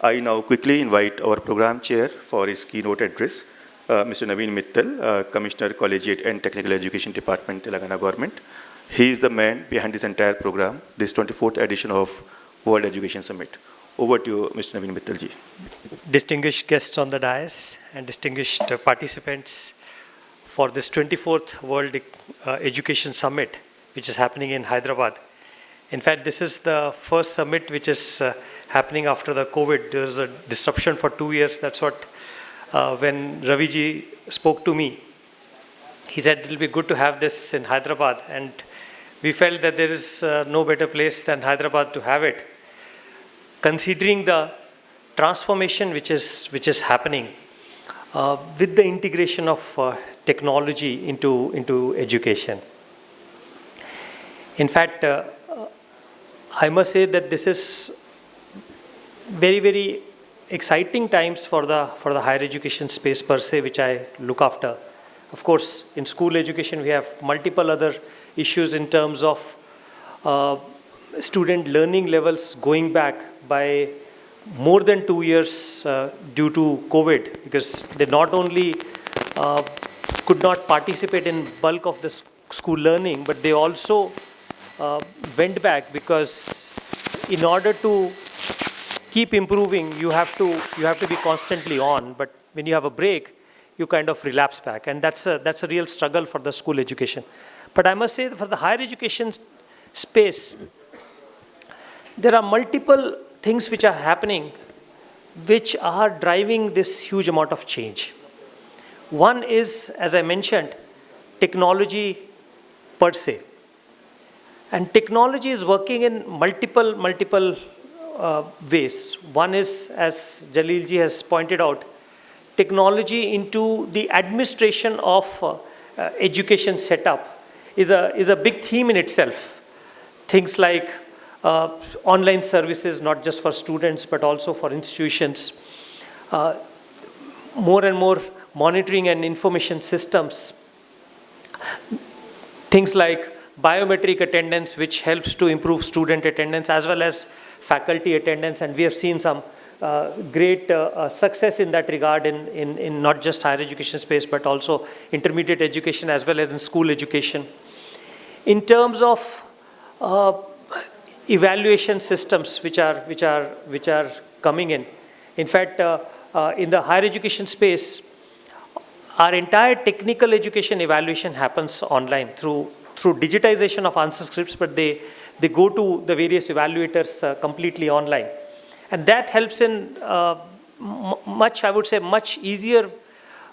I now quickly invite our program chair for his keynote address, Mr. Navin Mittal, Commissioner, Collegiate and Technical Education Department, Telangana Government. He is the man behind this entire program, this 24th edition of World Education Summit. Over to you, Mr. Navin Mittal ji. Distinguished guests on the dais and distinguished participants for this 24th World Education Summit, which is happening in Hyderabad. In fact, this is the first summit which is happening after the COVID. There was a disruption for 2 years. That's what, when Ravi ji spoke to me, he said it will be good to have this in Hyderabad. And we felt that there is no better place than Hyderabad to have it, considering the transformation which is happening with the integration of technology into education. In fact, I must say that this is very, very exciting times for the higher education space per se, which I look after. Of course, in school education, we have multiple other issues in terms of student learning levels going back by more than 2 years due to COVID, because they not only could not participate in bulk of the school learning, but they also went back because in order to keep improving, you have to be constantly on. But when you have a break, you kind of relapse back, and that's a real struggle for the school education. But I must say that for the higher education space, there are multiple things which are happening which are driving this huge amount of change. One is, as I mentioned, technology per se. And technology is working in multiple ways. One is, as Jalil ji has pointed out, technology into the administration of education setup is a big theme in itself. Things like online services, not just for students, but also for institutions. More and more monitoring and information systems. Things like biometric attendance, which helps to improve student attendance as well as faculty attendance. And we have seen some great success in that regard in not just higher education space, but also intermediate education as well as in school education. In terms of evaluation systems which are coming in. In fact, in the higher education space, our entire technical education evaluation happens online through digitization of answer scripts, but they go to the various evaluators completely online. And that helps in much, I would say, much easier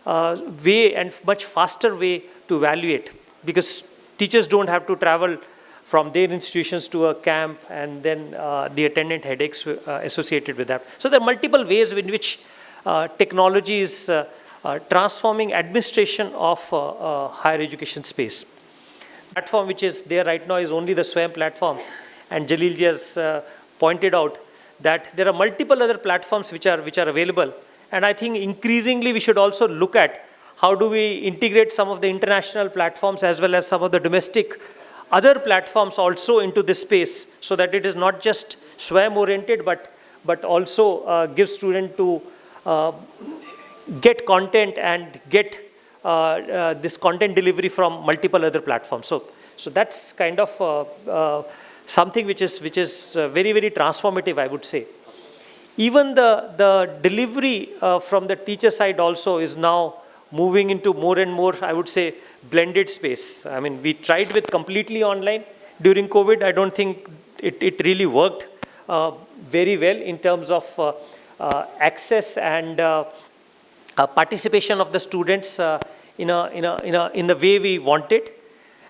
way and much faster way to evaluate, because teachers don't have to travel from their institutions to a camp and then the attendant headaches associated with that. So there are multiple ways in which technology is transforming administration of higher education space. Platform which is there right now is only the SWAYAM platform, and Jalil ji has pointed out that there are multiple other platforms which are available, and I think increasingly we should also look at how do we integrate some of the international platforms as well as some of the domestic other platforms also into this space, so that it is not just SWAYAM oriented, but also gives student to get content and get this content delivery from multiple other platforms. So that's kind of something which is very, very transformative, I would say. Even the delivery from the teacher side also is now moving into more and more, I would say, blended space. I mean, we tried with completely online during COVID. I don't think it really worked very well in terms of access and participation of the students in the way we wanted.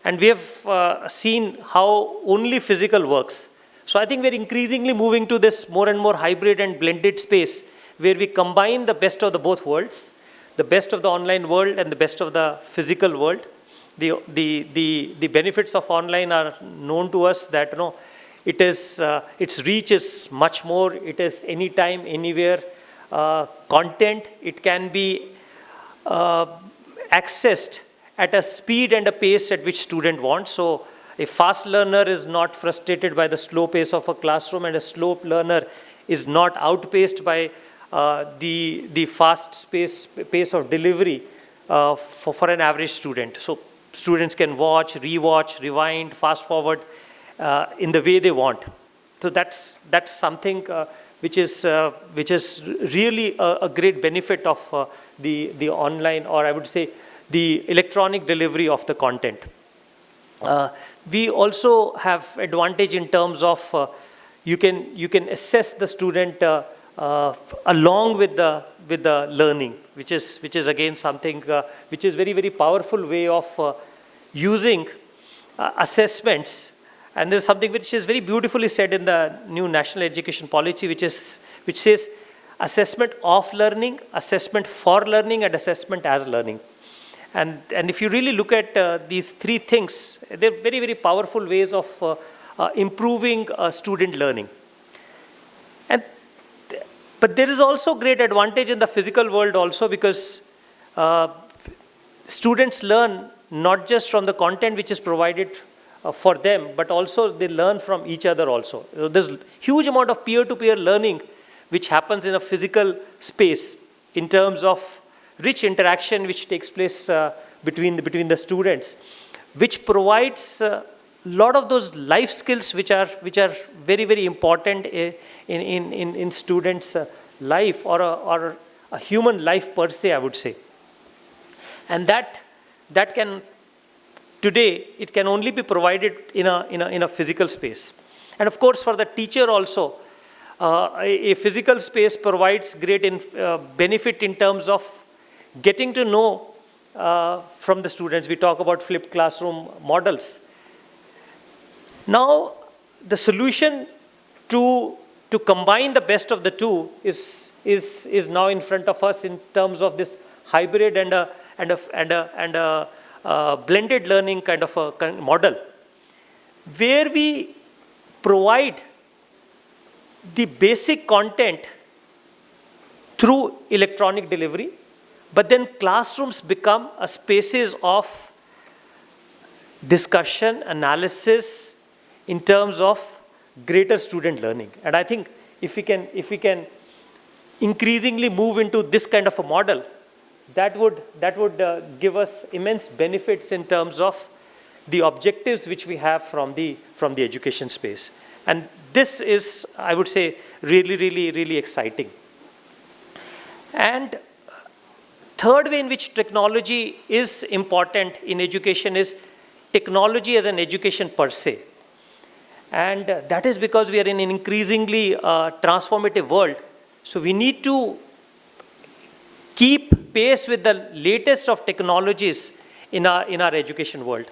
And we have seen how only physical works. So I think we're increasingly moving to this more and more hybrid and blended space where we combine the best of the both worlds, the best of the online world and the best of the physical world. The benefits of online are known to us, that it is its reach is much more. It is anytime, anywhere. Content, it can be accessed at a speed and a pace at which student wants. So a fast learner is not frustrated by the slow pace of a classroom, and a slow learner is not outpaced by the fast pace of delivery for an average student. So students can watch, rewatch, rewind, fast forward in the way they want. So that's something which is really a great benefit of the online, or I would say the electronic delivery of the content. We also have advantage in terms of you can assess the student along with the learning, which is again something which is very powerful way of using assessments. And there's something which is very beautifully said in the new national education policy, which says assessment of learning, assessment for learning, and assessment as learning. And if you really look at these three things, they're very powerful ways of improving student learning. But there is also great advantage in the physical world also, because students learn not just from the content which is provided for them, but also they learn from each other also. There's huge amount of peer-to-peer learning which happens in a physical space in terms of rich interaction which takes place between the students, which provides a lot of those life skills which are very important in students' life, or a human life per se, I would say. And that can, today, it can only be provided in a physical space. And of course, for the teacher also, a physical space provides great benefit in terms of getting to know from the students. We talk about flipped classroom models. Now, the solution to combine the best of the two is now in front of us in terms of this hybrid and a blended learning kind of a model, where we provide the basic content through electronic delivery, but then classrooms become a spaces of discussion, analysis in terms of greater student learning. And I think if we can increasingly move into this kind of a model, that would give us immense benefits in terms of the objectives which we have from the education space. And this is, I would say, really exciting. And third way in which technology is important in education is technology as an education per se. And that is because we are in an increasingly transformative world. So we need to keep pace with the latest of technologies in our education world.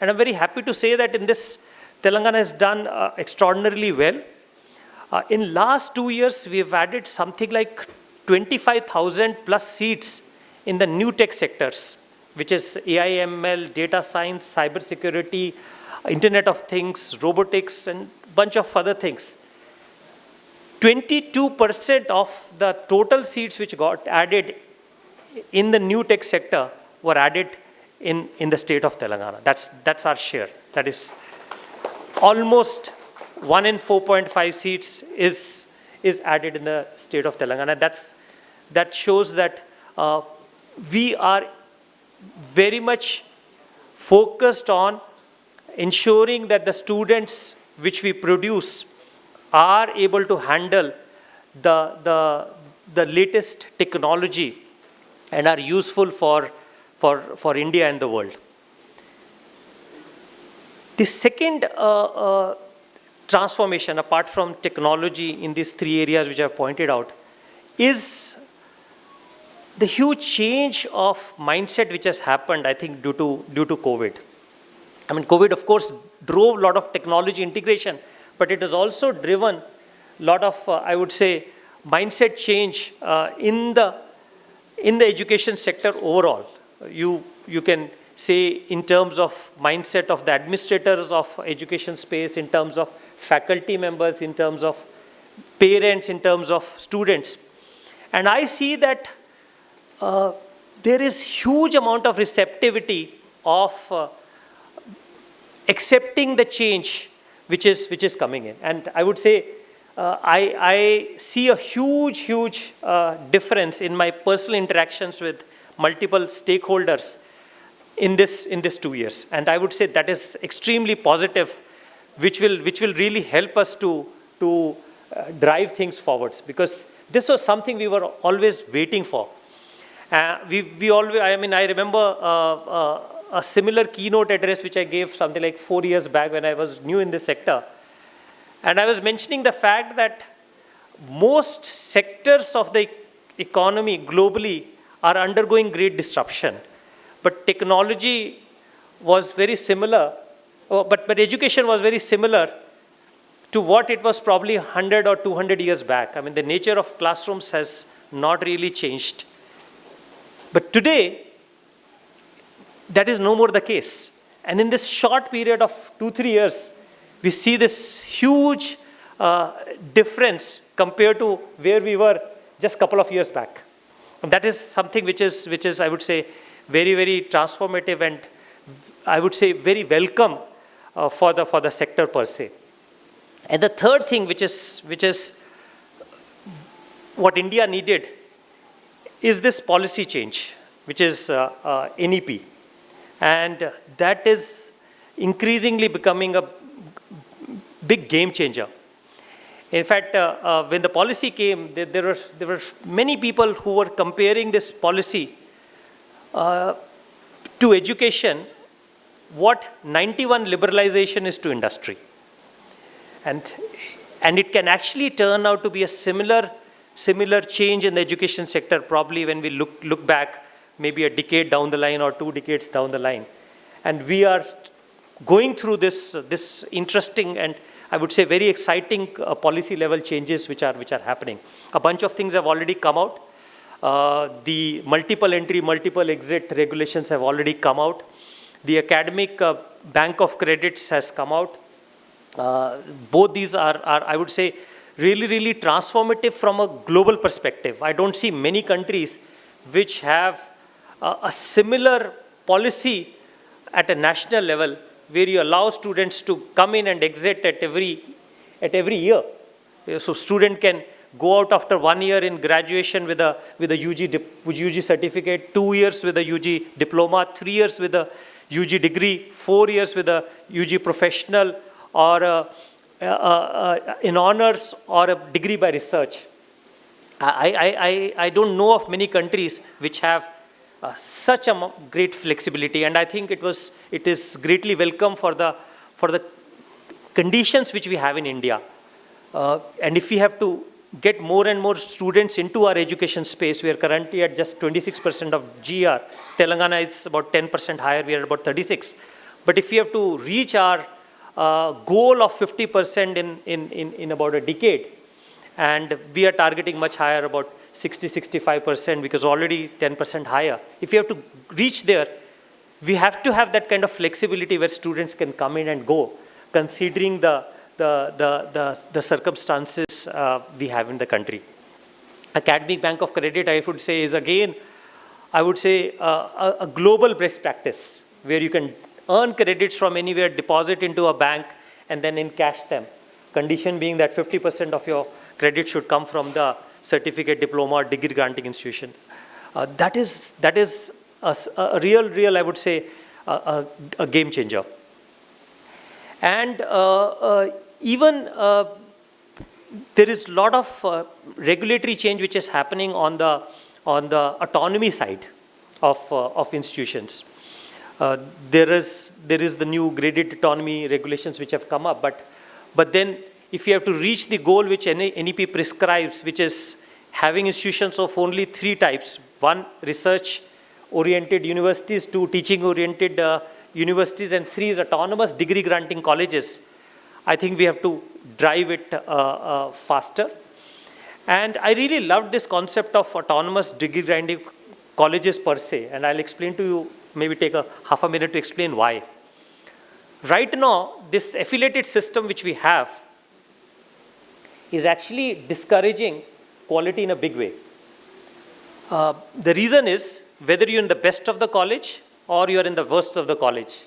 And I'm very happy to say that in this, Telangana has done extraordinarily well. In last 2 years, we have added something like 25,000 plus seats in the new tech sectors, which is AI, ML, data science, cybersecurity, Internet of Things, robotics, and bunch of other things. 22% of the total seats which got added in the new tech sector were added in the state of Telangana. That's our share. That is almost 1 in 4.5 seats is added in the state of Telangana. That shows that we are very much focused on ensuring that the students which we produce are able to handle the latest technology and are useful for India and the world. The second transformation, apart from technology in these three areas which I have pointed out, is the huge change of mindset which has happened, I think, due to COVID. I mean, COVID, of course, drove a lot of technology integration, but it has also driven a lot of, I would say, mindset change in the education sector overall. You can say in terms of mindset of the administrators of education space, in terms of faculty members, in terms of parents, in terms of students. And I see that there is huge amount of receptivity of accepting the change which is coming in. And I would say I see a huge difference in my personal interactions with multiple stakeholders in this 2 years. And I would say that is extremely positive, which will really help us to drive things forwards, because this was something we were always waiting for. We always, I mean, I remember a similar keynote address which I gave something like 4 years back when I was new in this sector. And I was mentioning the fact that most sectors of the economy globally are undergoing great disruption. But technology was very similar, but education was very similar to what it was probably 100 or 200 years back. I mean, the nature of classrooms has not really changed. But today, that is no more the case. And in this short period of 2-3 years, we see this huge difference compared to where we were just a couple of years back. And that is something which is, I would say, very transformative, and I would say very welcome for the sector per se. And the third thing, which is what India needed, is this policy change, which is NEP. And that is increasingly becoming a big game changer. In fact, when the policy came, there were many people who were comparing this policy to education, what 91 liberalization is to industry. And it can actually turn out to be a similar change in the education sector, probably when we look back maybe a decade down the line or 2 decades down the line. And we are going through this interesting and I would say very exciting policy level changes which are happening. A bunch of things have already come out. The multiple entry, multiple exit regulations have already come out. The academic bank of credits has come out. Both these are, I would say, really transformative from a global perspective. I don't see many countries which have a similar policy at a national level where you allow students to come in and exit at every year. So student can go out after 1 year in graduation with a UG certificate, 2 years with a UG diploma, 3 years with a UG degree, 4 years with a UG professional, or in honors, or a degree by research. I don't know of many countries which have such a great flexibility, and I think it is greatly welcome for the conditions which we have in India. And if we have to get more and more students into our education space, we are currently at just 26% of GR. Telangana is about 10% higher, we are about 36. But if we have to reach our goal of 50% in about a decade, and we are targeting much higher, about 60-65%, because already 10% higher. If you have to reach there, we have to have that kind of flexibility where students can come in and go, considering the circumstances we have in the country. Academic Bank of Credit, I would say, is again, I would say, a global best practice, where you can earn credits from anywhere, deposit into a bank, and then encash them. Condition being that 50% of your credit should come from the certificate, diploma, or degree granting institution. That is a real, I would say, a game changer. And even there is a lot of regulatory change which is happening on the autonomy side of institutions. There is the new graded autonomy regulations which have come up, but then if you have to reach the goal which NEP prescribes, which is having institutions of only 3 types: 1, research-oriented universities; 2, teaching-oriented universities; and 3 is autonomous degree-granting colleges, I think we have to drive it faster. And I really loved this concept of autonomous degree-granting colleges per se, and I'll explain to you, maybe take a half a minute to explain why. Right now, this affiliated system which we have is actually discouraging quality in a big way. The reason is, whether you're in the best of the college or you're in the worst of the college,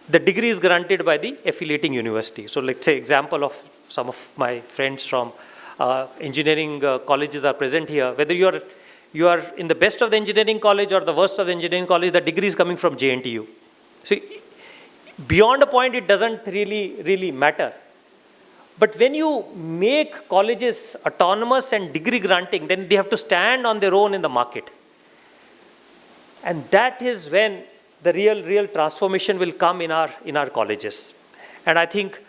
the degree is granted by the affiliating university. So let's say example of some of my friends from engineering colleges are present here. Whether you are in the best of the engineering college or the worst of the engineering college, the degree is coming from JNTU. So beyond a point, it doesn't really matter. But when you make colleges autonomous and degree granting, then they have to stand on their own in the market. And that is when the real transformation will come in our colleges. And I think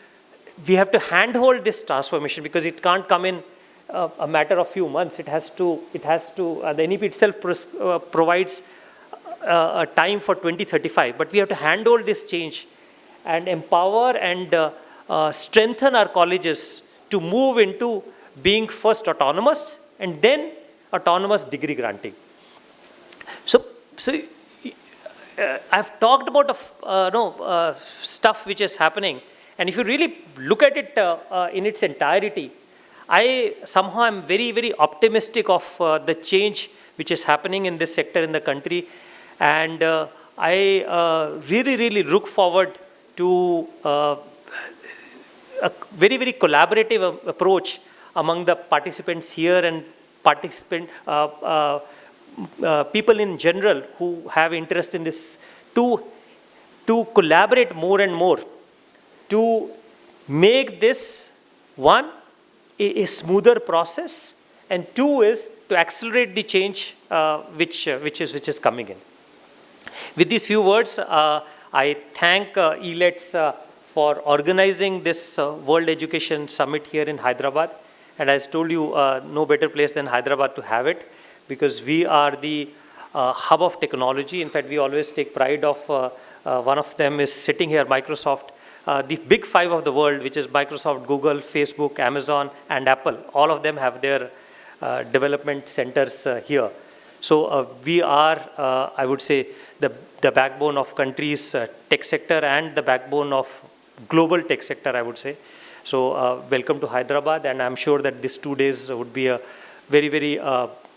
we have to handhold this transformation, because it can't come in a matter of few months. It has to, the NEP itself provides a time for 2035, but we have to handhold this change and empower and strengthen our colleges to move into being first autonomous and then autonomous degree granting. So I've talked about stuff which is happening, and if you really look at it in its entirety, I somehow am very optimistic of the change which is happening in this sector in the country, and I really look forward to a very collaborative approach among the participants here and people in general who have interest in this, to collaborate more and more to make this, one, a smoother process, and two is to accelerate the change which is coming in. With these few words, I thank Elets for organizing this World Education Summit here in Hyderabad. And as I told you, no better place than Hyderabad to have it, because we are the hub of technology. In fact, we always take pride of, one of them is sitting here, Microsoft. The big five of the world, which is Microsoft, Google, Facebook, Amazon, and Apple, all of them have their development centers here. So we are, I would say, the backbone of country's tech sector and the backbone of global tech sector, I would say. So welcome to Hyderabad, and I'm sure that these 2 days would be a very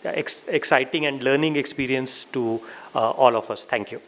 exciting and learning experience to all of us. Thank you.